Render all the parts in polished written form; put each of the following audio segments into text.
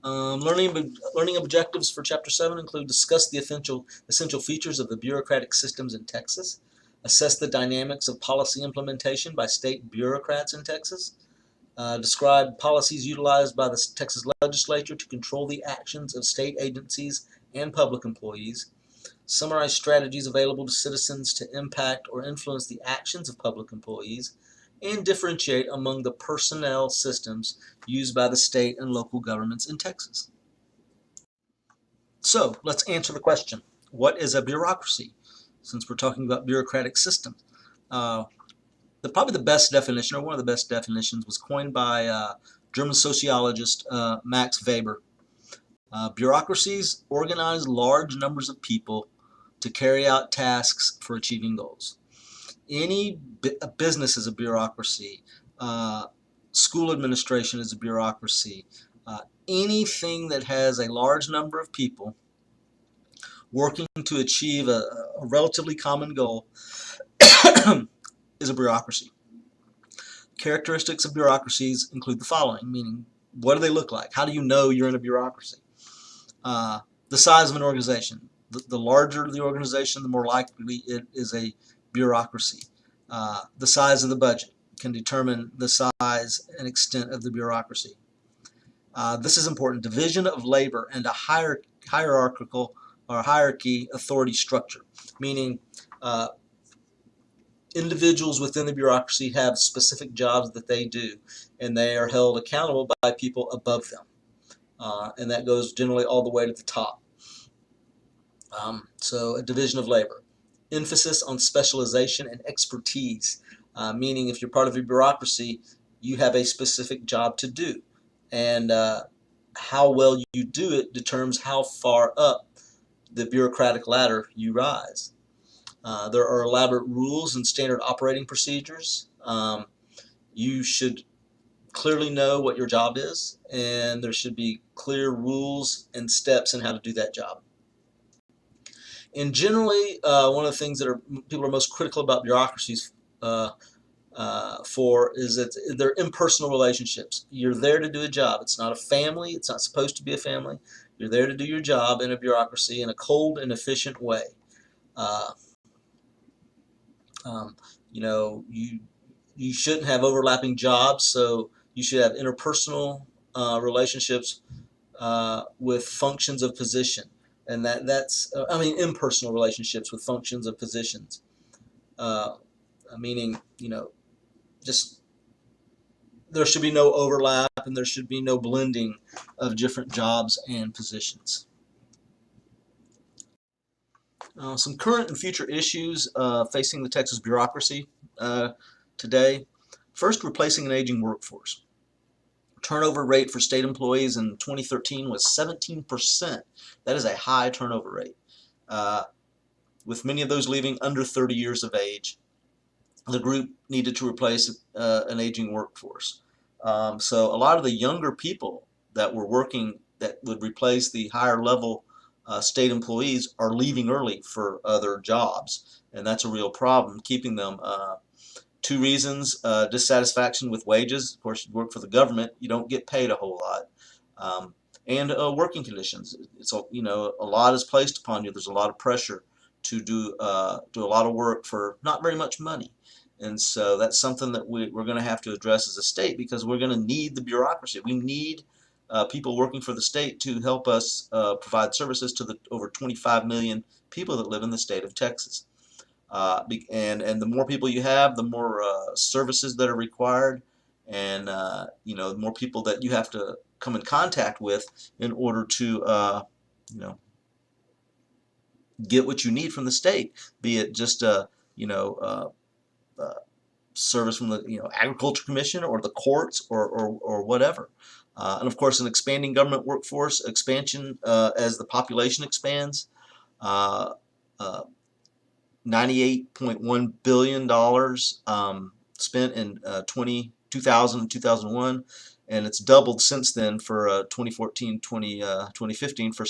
Learning objectives for Chapter 7 include discuss the essential features of the bureaucratic systems in Texas, assess the dynamics of policy implementation by state bureaucrats in Texas, describe policies utilized by the Texas legislature to control the actions of state agencies and public employees, summarize strategies available to citizens to impact or influence the actions of public employees, and differentiate among the personnel systems used by the state and local governments in Texas. So let's answer the question, what is a bureaucracy? Since we're talking about bureaucratic systems. Probably the best definition, or one of the best definitions, was coined by German sociologist Max Weber. Bureaucracies organize large numbers of people to carry out tasks for achieving goals. Any business is a bureaucracy. School administration is a bureaucracy. Anything that has a large number of people working to achieve a relatively common goal is a bureaucracy. Characteristics of bureaucracies include the following, meaning what do they look like? How do you know you're in a bureaucracy? The size of an organization. The larger the organization, the more likely it is a bureaucracy. The size of the budget can determine the size and extent of the bureaucracy. This is important. Division of labor and a hierarchical or hierarchy authority structure, meaning individuals within the bureaucracy have specific jobs that they do, and they are held accountable by people above them. And that goes generally all the way to the top. So a division of labor. Emphasis on specialization and expertise, meaning if you're part of a bureaucracy, you have a specific job to do. And how well you do it determines how far up the bureaucratic ladder you rise. There are elaborate rules and standard operating procedures. You should clearly know what your job is, and there should be clear rules and steps in how to do that job. And generally, one of the things that people are most critical about bureaucracies for is that they're impersonal relationships. You're there to do a job. It's not a family. It's not supposed to be a family. You're there to do your job in a bureaucracy in a cold and efficient way. You shouldn't have overlapping jobs, so you should have interpersonal relationships with functions of position, and that's impersonal relationships with functions of positions, meaning just there should be no overlap and there should be no blending of different jobs and positions. Some current and future issues facing the Texas bureaucracy today. First, replacing an aging workforce. Turnover rate for state employees in 2013 was 17%. That is a high turnover rate, with many of those leaving under 30 years of age. The group needed to replace an aging workforce. So a lot of the younger people that were working that would replace the higher level state employees are leaving early for other jobs, and that's a real problem, keeping them. Two reasons: dissatisfaction with wages. Of course, you work for the government, you don't get paid a whole lot, and working conditions. It's a lot is placed upon you. There's a lot of pressure to do a lot of work for not very much money, and so that's something that we're going to have to address as a state, because we're going to need the bureaucracy. We need people working for the state to help us provide services to the over 25 million people that live in the state of Texas. And the more people you have, the more services that are required, and the more people that you have to come in contact with in order to get what you need from the state, be it just service from the Agriculture Commission or the courts or whatever. And of course, an expanding government workforce expansion as the population expands. $98.1 billion spent in 2000 and 2001, and it's doubled since then for 2015 for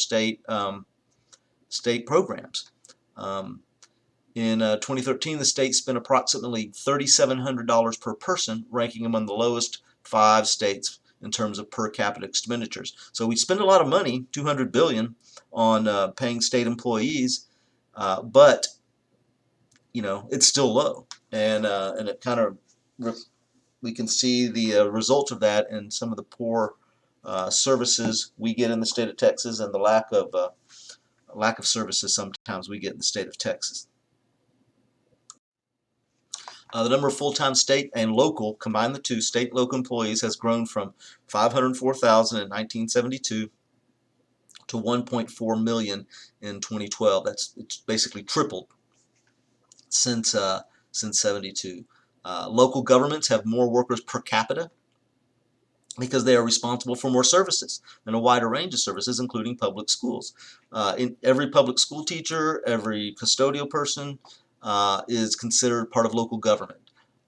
state programs. In 2013, the state spent approximately $3,700 per person, ranking among the lowest 5 states in terms of per capita expenditures. So we spend a lot of money, $200 billion, on paying state employees, but it's still low, and it kind of we can see the result of that in some of the poor services we get in the state of Texas, and the lack of services sometimes we get in the state of Texas. The number of full-time state and local, combine the two, state and local employees has grown from 504,000 in 1972 to 1.4 million in 2012. It's basically tripled since 72. Local governments have more workers per capita because they are responsible for more services and a wider range of services, including public schools. In every public school teacher, every custodial person is considered part of local government.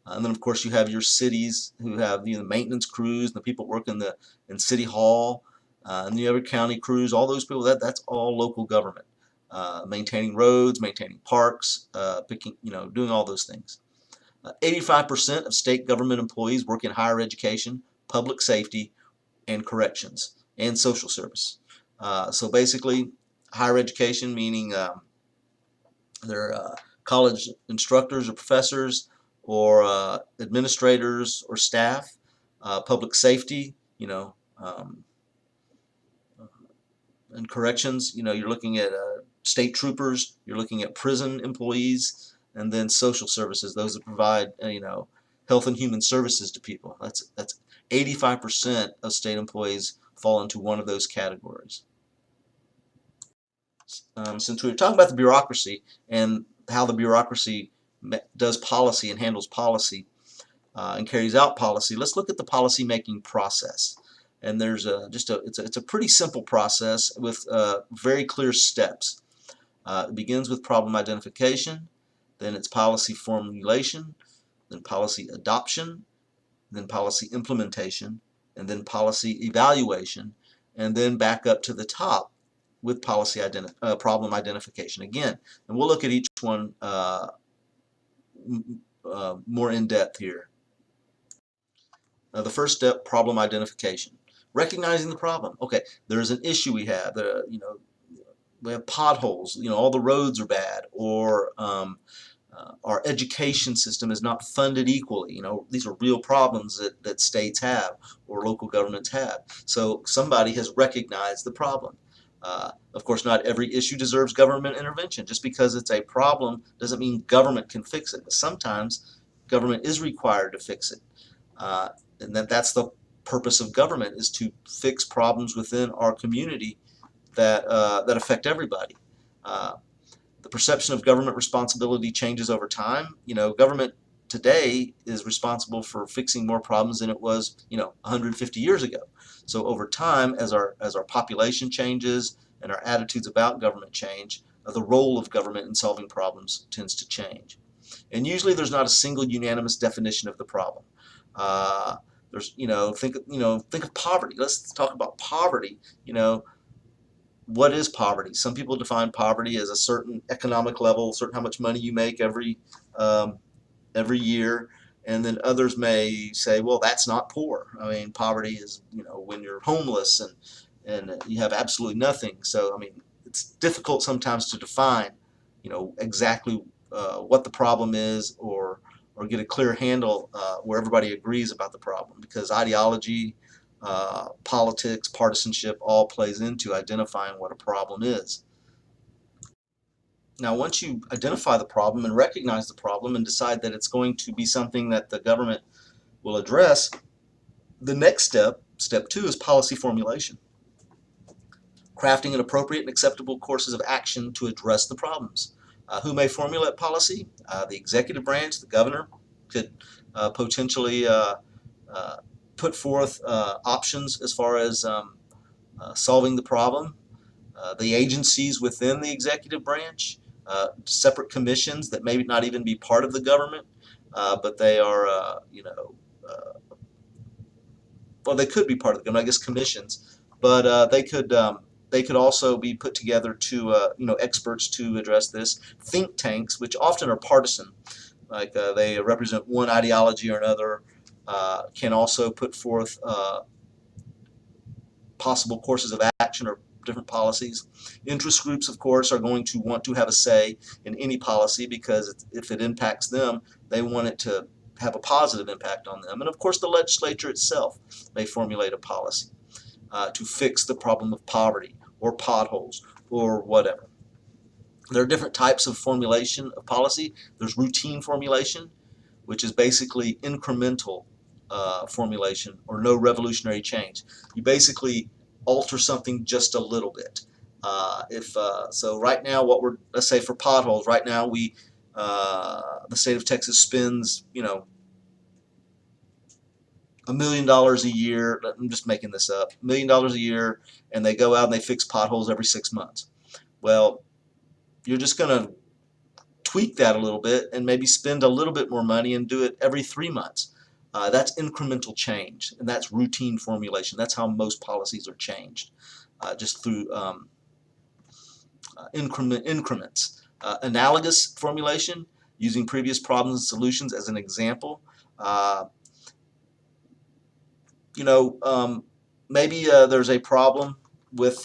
And then, of course, you have your cities who have the maintenance crews, and the people who work in City Hall, and the other county crews. All those people, that's all local government. Maintaining roads, maintaining parks, doing all those things. 85% of state government employees work in higher education, public safety, and corrections, and social service. So basically, higher education meaning they're college instructors or professors or administrators or staff. Public safety, and corrections, you're looking at state troopers, you're looking at prison employees, and then social services, those that provide health and human services to people. That's 85% of state employees fall into one of those categories. Since we were talking about the bureaucracy and how the bureaucracy does policy and handles policy and carries out policy, let's look at the policy making process. And there's it's a pretty simple process with very clear steps. It begins with problem identification, then it's policy formulation, then policy adoption, then policy implementation, and then policy evaluation, and then back up to the top with policy problem identification again. And we'll look at each one more in depth here. The first step, problem identification. Recognizing the problem. Okay, there's an issue we have. We have potholes. All the roads are bad, or our education system is not funded equally. These are real problems that states have or local governments have. So somebody has recognized the problem. Of course, not every issue deserves government intervention. Just because it's a problem doesn't mean government can fix it. But sometimes government is required to fix it. And that's the purpose of government, is to fix problems within our community that affect everybody. The perception of government responsibility changes over time. Government today is responsible for fixing more problems than it was, 150 years ago. So over time, as our population changes and our attitudes about government change, the role of government in solving problems tends to change. And usually there's not a single unanimous definition of the problem. There's, think of poverty. Let's talk about poverty. What is poverty? Some people define poverty as a certain economic level, certain how much money you make every year, and then others may say, well, that's not poor. I mean, poverty is when you're homeless and you have absolutely nothing. So I mean, it's difficult sometimes to define exactly what the problem is, or get a clear handle where everybody agrees about the problem, because ideology, politics, partisanship all plays into identifying what a problem is. Now, once you identify the problem and recognize the problem and decide that it's going to be something that the government will address, the next step, step 2, is policy formulation. Crafting an appropriate and acceptable courses of action to address the problems. Who may formulate policy? The executive branch, the governor, could potentially put forth options as far as solving the problem. The agencies within the executive branch, separate commissions that may not even be part of the government, but they are, well, they could be part of the government, I guess, commissions, but they could also be put together to, experts to address this. Think tanks, which often are partisan, like they represent one ideology or another, can also put forth possible courses of action or different policies. Interest groups, of course, are going to want to have a say in any policy because if it impacts them, they want it to have a positive impact on them. And of course, the legislature itself may formulate a policy to fix the problem of poverty or potholes or whatever. There are different types of formulation of policy. There's routine formulation, which is basically incremental formulation or no revolutionary change. You basically alter something just a little bit. So right now, let's say for potholes, right now the state of Texas spends, $1 million a year. I'm just making this up. $1 million a year, and they go out and they fix potholes every 6 months. Well, you're just going to tweak that a little bit and maybe spend a little bit more money and do it every 3 months. That's incremental change, and that's routine formulation. That's how most policies are changed, just through increments. Analogous formulation, using previous problems and solutions as an example. Maybe there's a problem with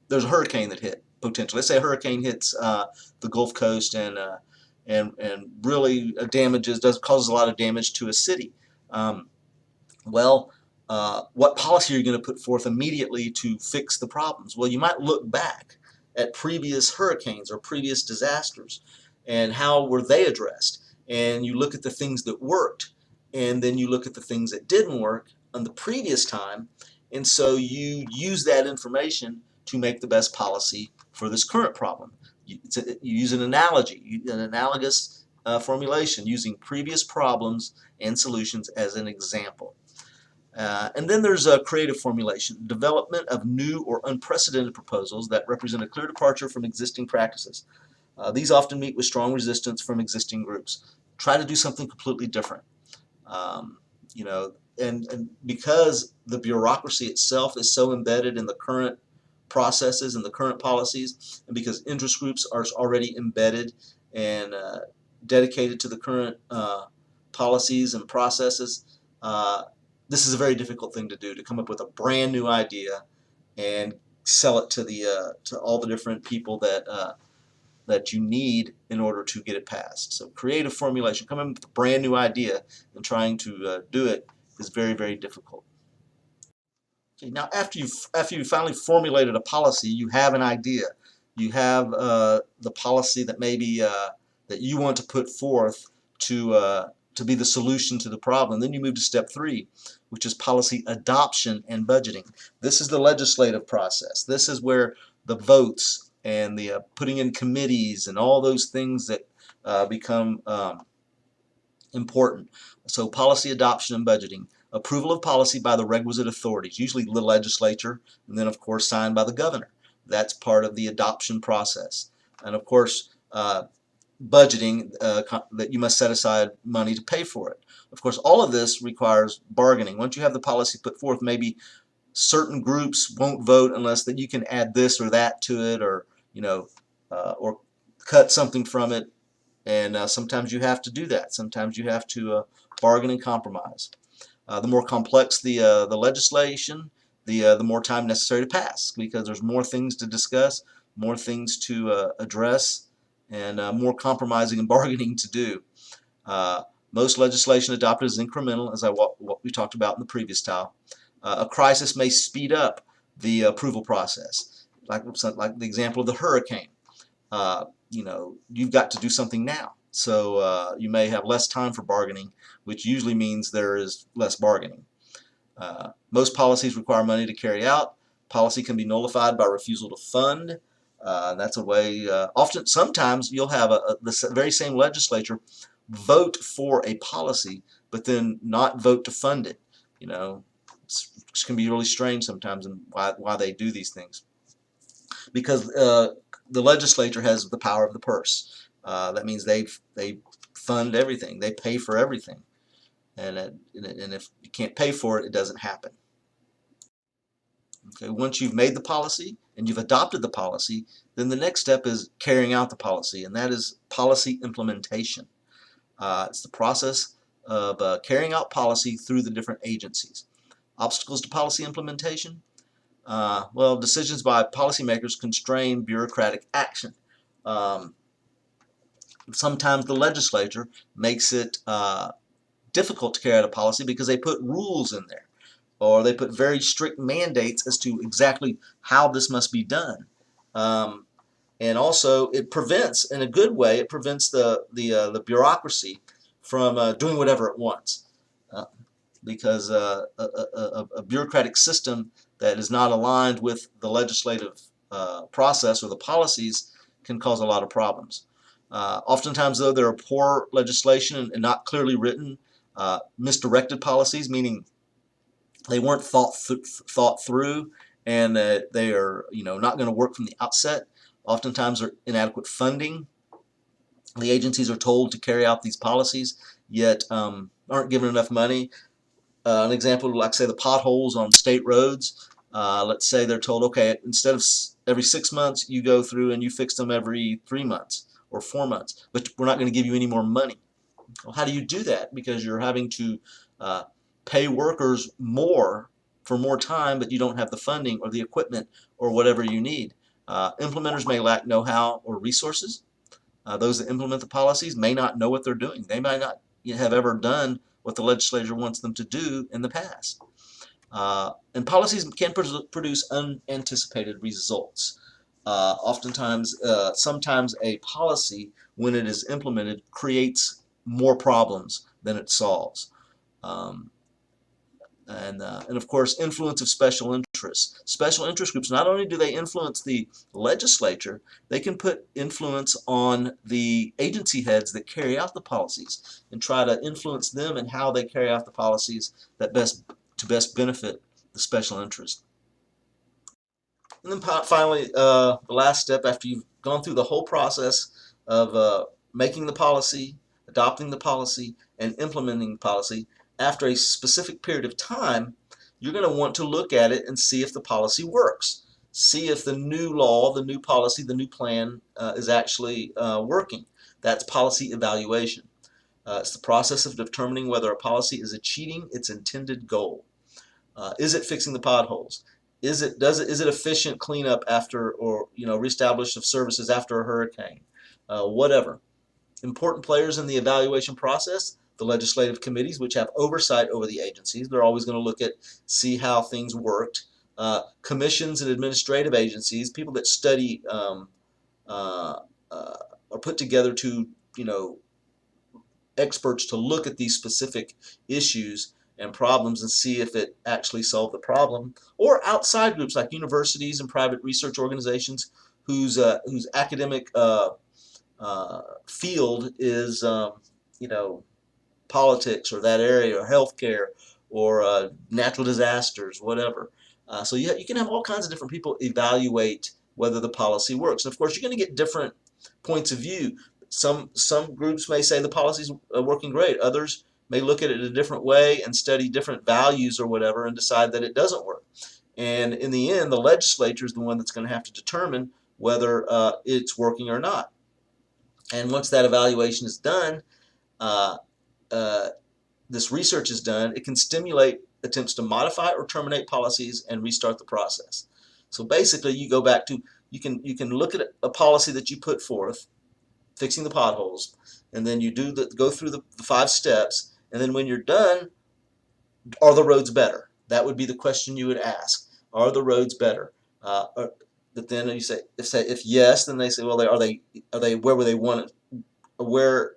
there's a hurricane that hit potentially. Let's say a hurricane hits the Gulf Coast and really causes a lot of damage to a city. What policy are you going to put forth immediately to fix the problems? Well, you might look back at previous hurricanes or previous disasters and how were they addressed, and you look at the things that worked, and then you look at the things that didn't work on the previous time, and so you use that information to make the best policy for this current problem. You use an analogy, an analogous formulation, using previous problems and solutions as an example. And then there's a creative formulation, development of new or unprecedented proposals that represent a clear departure from existing practices. These often meet with strong resistance from existing groups. Try to do something completely different. And because the bureaucracy itself is so embedded in the current processes and the current policies, and because interest groups are already embedded and dedicated to the current policies and processes, this is a very difficult thing to do, to come up with a brand new idea and sell it to all the different people that you need in order to get it passed. So creative formulation, coming up with a brand new idea and trying to do it is very, very difficult. Okay, now after you finally formulated a policy, you have an idea. You have the policy that maybe that you want to put forth to be the solution to the problem. Then you move to step 3, which is policy adoption and budgeting. This is the legislative process. This is where the votes and the putting in committees and all those things that become important. So policy adoption and budgeting. Approval of policy by the requisite authorities, usually the legislature, and then of course signed by the governor. That's part of the adoption process. And of course budgeting, that you must set aside money to pay for it. Of course, all of this requires bargaining. Once you have the policy put forth, maybe certain groups won't vote unless that you can add this or that to it, or or cut something from it. And sometimes you have to do that. Sometimes you have to bargain and compromise. The more complex the legislation, the more time necessary to pass, because there's more things to discuss, more things to address, and more compromising and bargaining to do. Most legislation adopted is incremental, as what we talked about in the previous tile. A crisis may speed up the approval process, like the example of the hurricane. You've got to do something now, so you may have less time for bargaining, which usually means there is less bargaining. Most policies require money to carry out. Policy can be nullified by refusal to fund. That's a way. Sometimes you'll have the very same legislature vote for a policy, but then not vote to fund it. It can be really strange sometimes, and why they do these things. Because the legislature has the power of the purse. That means they fund everything. They pay for everything, and if you can't pay for it, it doesn't happen. Okay, once you've made the policy and you've adopted the policy, then the next step is carrying out the policy, and that is policy implementation. It's the process of carrying out policy through the different agencies. Obstacles to policy implementation. Well, decisions by policymakers constrain bureaucratic action. Um, Sometimes the legislature makes it difficult to carry out a policy because they put rules in there, or they put very strict mandates as to exactly how this must be done. Um, and also, it prevents, in a good way, it prevents the bureaucracy from doing whatever it wants, uh, because a bureaucratic system that is not aligned with the legislative process or the policies can cause a lot of problems. Oftentimes, though, there are poor legislation and not clearly written, misdirected policies, meaning they weren't thought through, and they are not going to work from the outset. Oftentimes, there are inadequate funding. The agencies are told to carry out these policies, yet aren't given enough money. An example, like say the potholes on state roads. Let's say they're told, okay, instead of every 6 months, you go through and you fix them every 3 months or 4 months, but we're not going to give you any more money. Well, how do you do that? Because you're having to pay workers more for more time, but you don't have the funding or the equipment or whatever you need. Implementers may lack know-how or resources. Those that implement the policies may not know what they're doing. They might not have ever done what the legislature wants them to do in the past. And policies can produce unanticipated results. Sometimes a policy, when it is implemented, creates more problems than it solves. Um, and of course, influence of special interests. Special interest groups, not only do they influence the legislature, they can put influence on the agency heads that carry out the policies and try to influence them and how they carry out the policies that best benefit the special interest. And then finally, the last step after you've gone through the whole process of making the policy, adopting the policy, and implementing the policy, after a specific period of time, you're going to want to look at it and see if the policy works. See if the new law, the new policy, the new plan is actually working. That's policy evaluation. It's the process of determining whether a policy is achieving its intended goal. Is it fixing the potholes? Is it efficient cleanup after, or reestablish of services after a hurricane? Whatever. Important players in the evaluation process: the legislative committees, which have oversight over the agencies. They're always going to look at, see how things worked. Commissions and administrative agencies, people that study are put together to, experts to look at these specific issues and problems and see if it actually solved the problem. Or outside groups like universities and private research organizations whose academic field is, politics or that area or healthcare or natural disasters, whatever. So you can have all kinds of different people evaluate whether the policy works. And of course, you're going to get different points of view. Some groups may say the policy's working great. Others may look at it in a different way and study different values or whatever and decide that it doesn't work. And in the end, the legislature is the one that's going to have to determine whether it's working or not. And once that evaluation is done, this research is done, it can stimulate attempts to modify or terminate policies and restart the process. So basically, you go back to, you can look at a policy that you put forth, fixing the potholes, and then you go through the 5 steps, and then when you're done, are the roads better? That would be the question you would ask. Are the roads better? But then you say if yes, then they say, well, are they where they want it? Where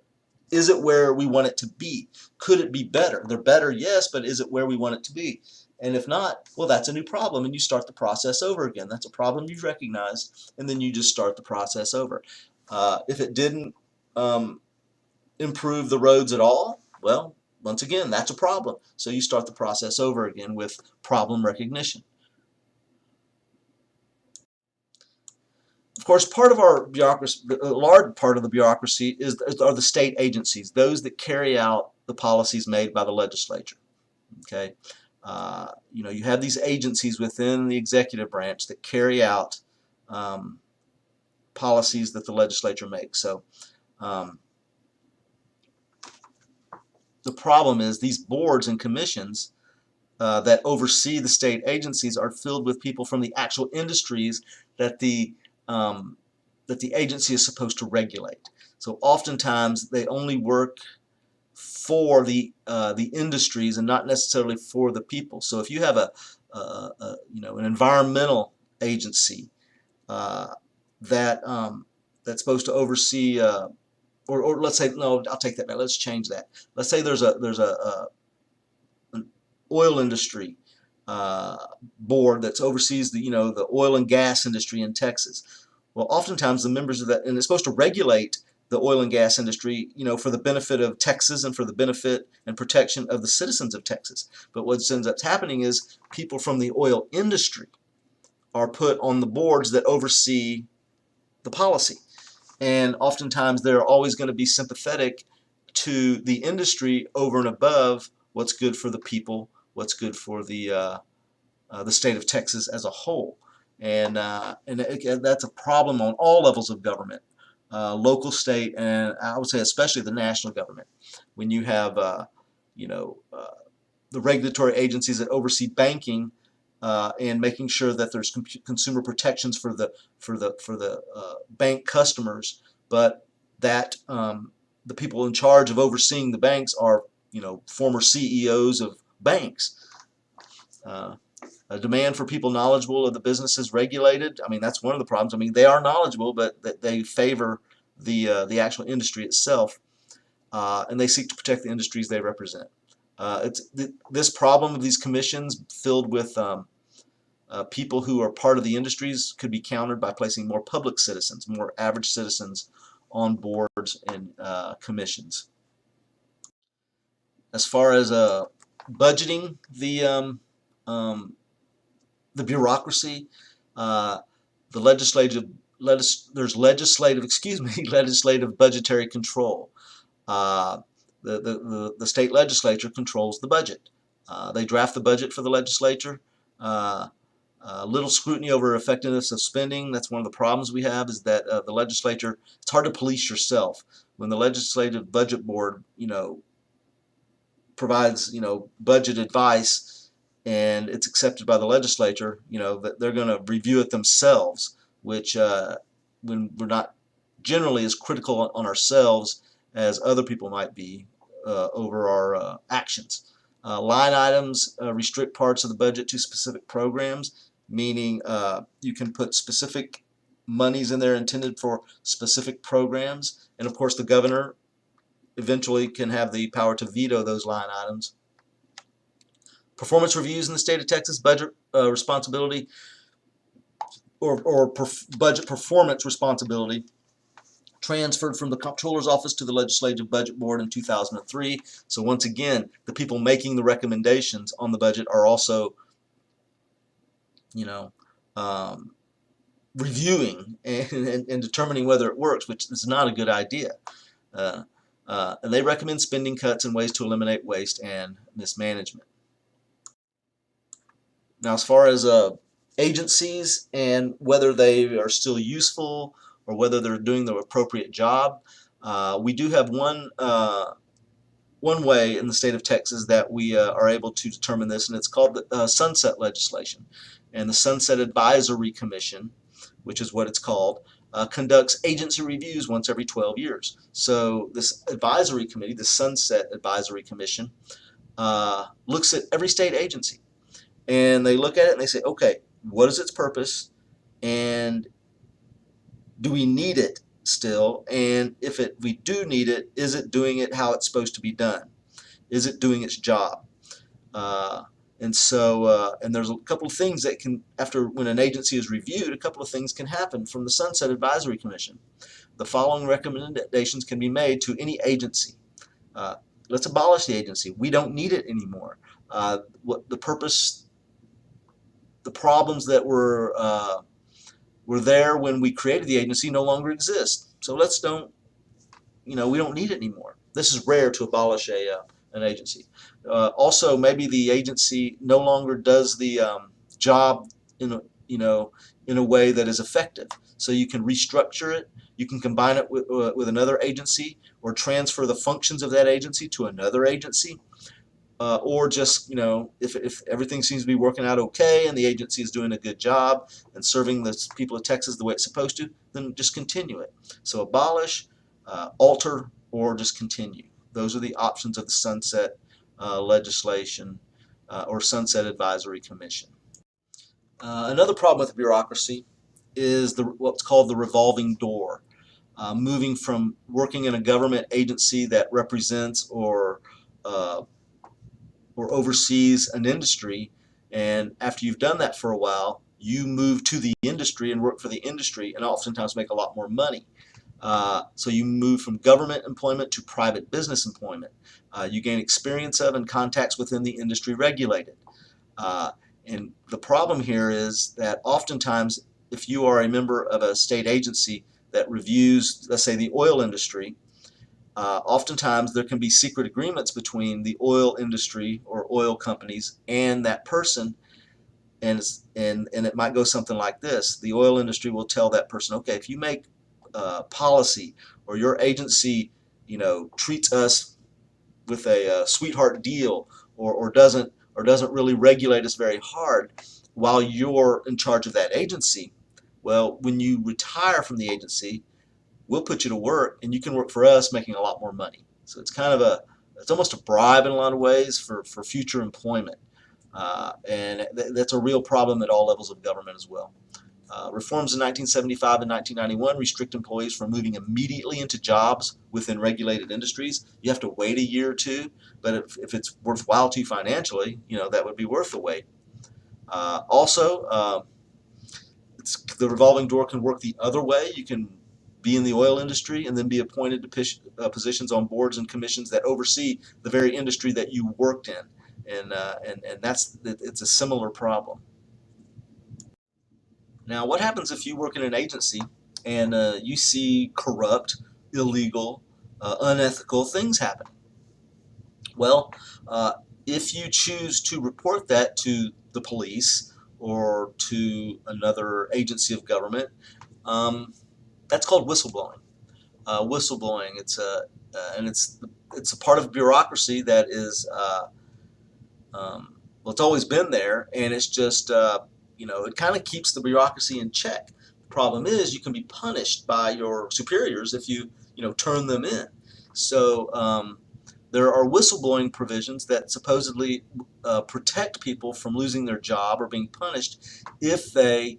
is it where we want it to be? Could it be better? They're better, yes, but is it where we want it to be? And if not, well, that's a new problem, and you start the process over again. That's a problem you've recognized, and then you just start the process over. If it didn't improve the roads at all, well, once again, that's a problem. So you start the process over again with problem recognition. Of course, part of our bureaucracy, a large part of the bureaucracy, are the state agencies, those that carry out the policies made by the legislature. Okay, you have these agencies within the executive branch that carry out policies that the legislature makes. So the problem is these boards and commissions that oversee the state agencies are filled with people from the actual industries that the agency is supposed to regulate. So oftentimes they only work for the industries and not necessarily for the people. So if you have an environmental agency uh, that's supposed to oversee, or let's say, no, I'll take that back. Let's change that. Let's say there's an oil industry board that oversees the oil and gas industry in Texas. Well, oftentimes the members of that, and it's supposed to regulate the oil and gas industry, for the benefit of Texas and for the benefit and protection of the citizens of Texas. But what ends up happening is people from the oil industry are put on the boards that oversee the policy. And oftentimes they're always going to be sympathetic to the industry over and above what's good for the people, what's good for the state of Texas as a whole. And that's a problem on all levels of government, local, state, and I would say especially the national government. When you have the regulatory agencies that oversee banking and making sure that there's consumer protections for the bank customers, but that the people in charge of overseeing the banks are former CEOs of banks. A demand for people knowledgeable of the businesses regulated. I mean, that's one of the problems. I mean, they are knowledgeable, but they favor the actual industry itself, and they seek to protect the industries they represent. This problem of these commissions filled with people who are part of the industries could be countered by placing more public citizens, more average citizens on boards and commissions. As far as budgeting the bureaucracy, the there's legislative budgetary control. The state legislature controls the budget. They draft the budget for the legislature. Little scrutiny over effectiveness of spending. That's one of the problems we have, is that the legislature, it's hard to police yourself. When the legislative budget board, provides, budget advice and it's accepted by the legislature, that they're going to review it themselves, which when we're not generally as critical on ourselves as other people might be over our actions. Line items restrict parts of the budget to specific programs, meaning you can put specific monies in there intended for specific programs, and of course the governor eventually can have the power to veto those line items. Performance reviews in the state of Texas, budget responsibility or budget performance responsibility transferred from the Comptroller's Office to the Legislative Budget Board in 2003. So once again, the people making the recommendations on the budget are also, reviewing and determining whether it works, which is not a good idea. And they recommend spending cuts and ways to eliminate waste and mismanagement. Now, as far as agencies and whether they are still useful or whether they're doing the appropriate job, we do have one way in the state of Texas that we are able to determine this, and it's called the sunset legislation. And the Sunset Advisory Commission, which is what it's called, conducts agency reviews once every 12 years. So this advisory committee, the Sunset Advisory Commission, looks at every state agency. And they look at it and they say, okay, what is its purpose? And do we need it still? And if we do need it, is it doing it how it's supposed to be done? Is it doing its job? And there's a couple of things that can, when an agency is reviewed, a couple of things can happen from the Sunset Advisory Commission. The following recommendations can be made to any agency. Let's abolish the agency. We don't need it anymore. What the purpose, the problems that were there when we created the agency no longer exist. So we don't need it anymore. This is rare to abolish an agency. Also, maybe the agency no longer does the job in a way that is effective. So you can restructure it. You can combine it with another agency or transfer the functions of that agency to another agency. or just, if everything seems to be working out okay and the agency is doing a good job and serving the people of Texas the way it's supposed to, then just continue it. So abolish, alter, or just continue. Those are the options of the sunset legislation or sunset advisory commission. Another problem with bureaucracy is what's called the revolving door. Moving from working in a government agency that represents uh, or oversees an industry, and after you've done that for a while, you move to the industry and work for the industry, and oftentimes make a lot more money. So you move from government employment to private business employment. You gain experience of and contacts within the industry regulated. Uh, and the problem here is that oftentimes, if you are a member of a state agency that reviews, let's say, the oil industry, oftentimes there can be secret agreements between the oil industry or oil companies and that person, and it might go something like this. The oil industry will tell that person, okay, if you make policy, or your agency, treats us with a sweetheart deal, or doesn't really regulate us very hard while you're in charge of that agency, well, when you retire from the agency, we'll put you to work and you can work for us making a lot more money. So it's kind of it's almost a bribe in a lot of ways for future employment. And that's a real problem at all levels of government as well. Reforms in 1975 and 1991 restrict employees from moving immediately into jobs within regulated industries. You have to wait a year or two, but if it's worthwhile to you financially, that would be worth the wait. Also, the revolving door can work the other way. You can be in the oil industry and then be appointed to positions on boards and commissions that oversee the very industry that you worked in, and it's a similar problem. Now, what happens if you work in an agency and you see corrupt, illegal, unethical things happen? Well, if you choose to report that to the police or to another agency of government, that's called whistleblowing. Whistleblowing, it's a part of bureaucracy that is well, it's always been there, and it's just it kind of keeps the bureaucracy in check. The problem is you can be punished by your superiors if you turn them in. So there are whistleblowing provisions that supposedly protect people from losing their job or being punished if they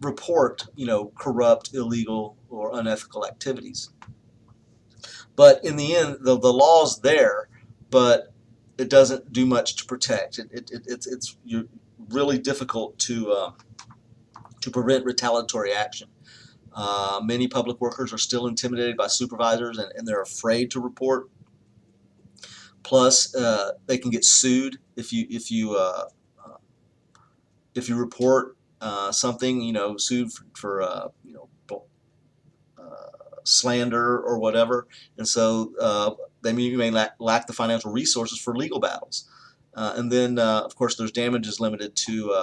report corrupt, illegal, or unethical activities. But in the end, the law's there, but it doesn't do much to protect. It's really difficult to prevent retaliatory action. Many public workers are still intimidated by supervisors, and they're afraid to report. Plus, they can get sued if you report something. Sued for slander or whatever, and so you may lack the financial resources for legal battles. And then, of course, there's damages limited to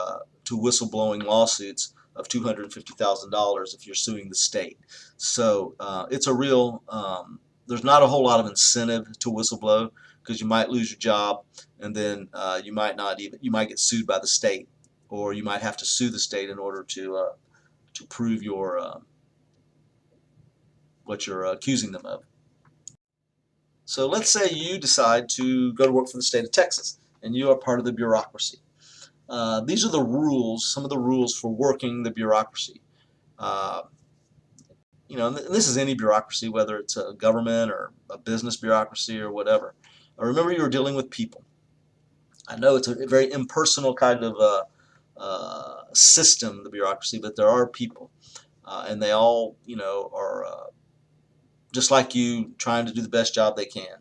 whistleblowing lawsuits of $250,000 if you're suing the state. So it's a real, there's not a whole lot of incentive to whistleblow, because you might lose your job, and then you might get sued by the state, or you might have to sue the state in order to prove what you're accusing them of. So let's say you decide to go to work for the state of Texas, and you are part of the bureaucracy. These are the rules, some of the rules for working the bureaucracy. And this is any bureaucracy, whether it's a government or a business bureaucracy or whatever. Remember, you're dealing with people. I know it's a very impersonal kind of system, the bureaucracy, but there are people, and they all, are just like you, trying to do the best job they can.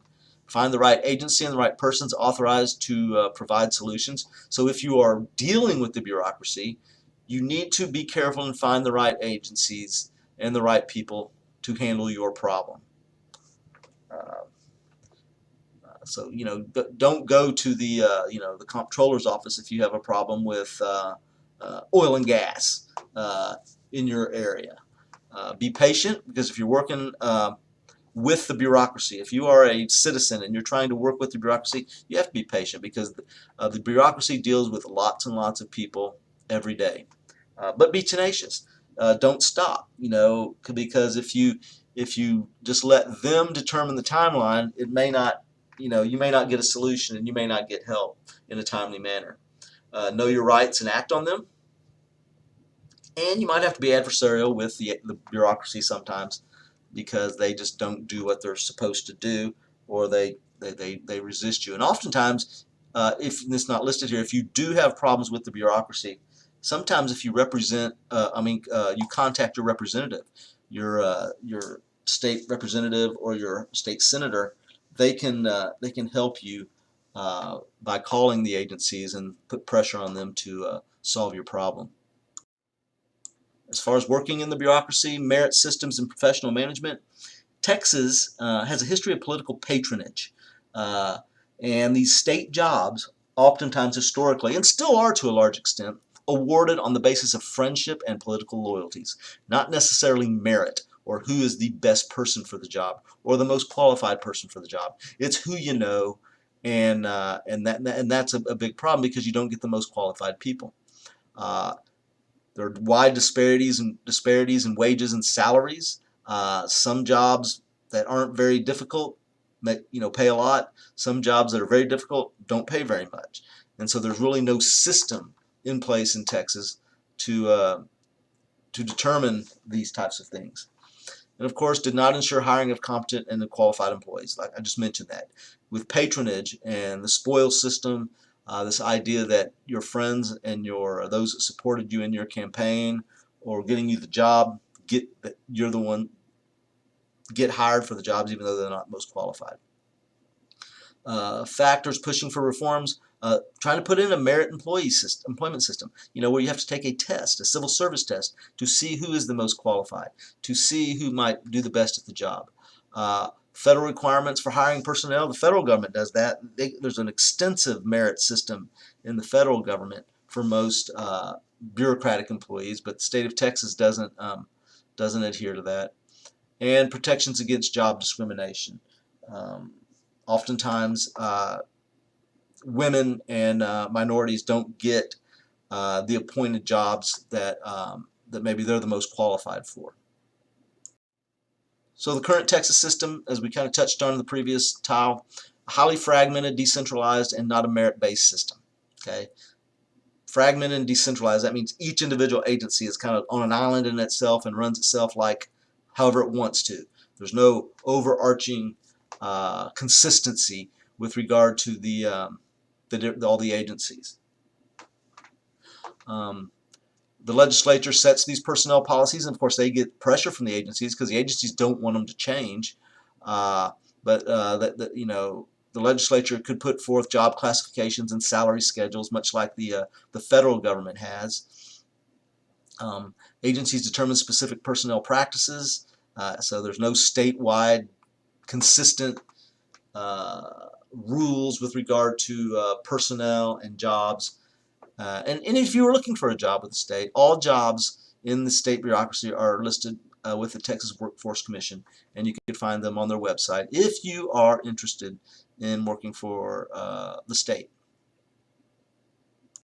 Find the right agency and the right persons authorized to provide solutions. So if you are dealing with the bureaucracy, you need to be careful and find the right agencies and the right people to handle your problem. So don't go to the the comptroller's office if you have a problem with oil and gas in your area. Be patient, because if you're working with the bureaucracy. If you are a citizen and you're trying to work with the bureaucracy, you have to be patient because the bureaucracy deals with lots and lots of people every day. But be tenacious. Don't stop, because if you just let them determine the timeline, it may not, you may not get a solution and you may not get help in a timely manner. Know your rights and act on them. And you might have to be adversarial with the bureaucracy sometimes because they just don't do what they're supposed to do, or they resist you. And oftentimes, if it's not listed here, if you do have problems with the bureaucracy, sometimes if you you contact your representative, your state representative or your state senator, they can help you by calling the agencies and put pressure on them to solve your problem. As far as working in the bureaucracy, merit systems, and professional management, Texas has a history of political patronage. And these state jobs, oftentimes historically, and still are to a large extent, awarded on the basis of friendship and political loyalties, not necessarily merit or who is the best person for the job or the most qualified person for the job. It's who you know, and that's a big problem because you don't get the most qualified people. There are wide disparities in wages and salaries. Some jobs that aren't very difficult, pay a lot. Some jobs that are very difficult don't pay very much. And so there's really no system in place in Texas to determine these types of things. And of course, did not ensure hiring of competent and qualified employees. Like I just mentioned that. With patronage and the spoil system, this idea that your friends and those that supported you in your campaign or getting you the job, you're the one, get hired for the jobs even though they're not most qualified. Factors pushing for reforms, trying to put in a merit employment system, where you have to take a test, a civil service test, to see who is the most qualified, to see who might do the best at the job. Federal requirements for hiring personnel, the federal government does that. There's an extensive merit system in the federal government for most bureaucratic employees, but the state of Texas doesn't adhere to that. And protections against job discrimination. Oftentimes, women and minorities don't get the appointed jobs that maybe they're the most qualified for. So the current Texas system, as we kind of touched on in the previous tile, highly fragmented, decentralized, and not a merit-based system. Okay, fragmented and decentralized, that means each individual agency is kind of on an island in itself and runs itself like however it wants to. There's no overarching consistency with regard to all the agencies. The legislature sets these personnel policies, and of course they get pressure from the agencies because the agencies don't want them to change. The legislature could put forth job classifications and salary schedules, much like the federal government has. Agencies determine specific personnel practices, so there's no statewide consistent rules with regard to personnel and jobs. And if you were looking for a job with the state, all jobs in the state bureaucracy are listed with the Texas Workforce Commission, and you can find them on their website if you are interested in working for the state.